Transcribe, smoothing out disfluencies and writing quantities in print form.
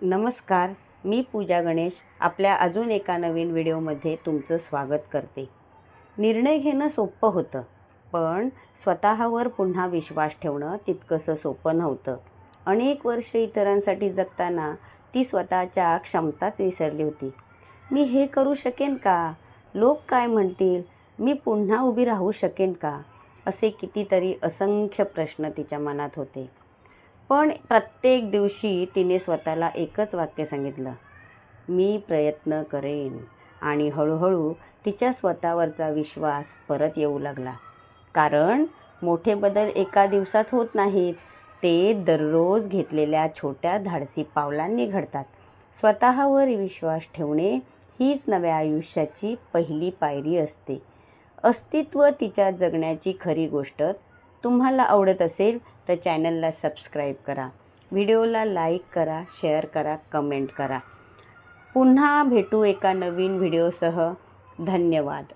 नमस्कार, मी पूजा गणेश आपल्या अजून एका नवीन व्हिडिओमध्ये तुमचं स्वागत करते. निर्णय घेणं सोपं होतं, पण स्वतःवर पुन्हा विश्वास ठेवणं तितकंसं सोपं नव्हतं. अनेक वर्ष इतरांसाठी जगताना ती स्वतःच्या क्षमताच विसरली होती. मी हे करू शकेन का? लोक काय म्हणतील? मी पुन्हा उभी राहू शकेन का? असे कितीतरी असंख्य प्रश्न तिच्या मनात होते. पण प्रत्येक दिवशी तिने स्वतःला एकच वाक्य सांगितलं, मी प्रयत्न करेन. आणि हळूहळू तिच्या स्वतःवरचा विश्वास परत येऊ लागला. कारण मोठे बदल एका दिवसात होत नाहीत, ते दररोज घेतलेल्या छोट्या धाडसी पावलांनी घडतात. स्वतःवर विश्वास ठेवणे हीच नव्या आयुष्याची पहिली पायरी असते. अस्तित्व तिच्या जगण्याची खरी गोष्ट तुम्हाला आवडत असेल तर चॅनलला सबस्क्राईब करा, व्हिडिओला लाईक करा, शेअर करा, कमेंट करा. पुन्हा भेटू एका नवीन व्हिडिओसह. धन्यवाद.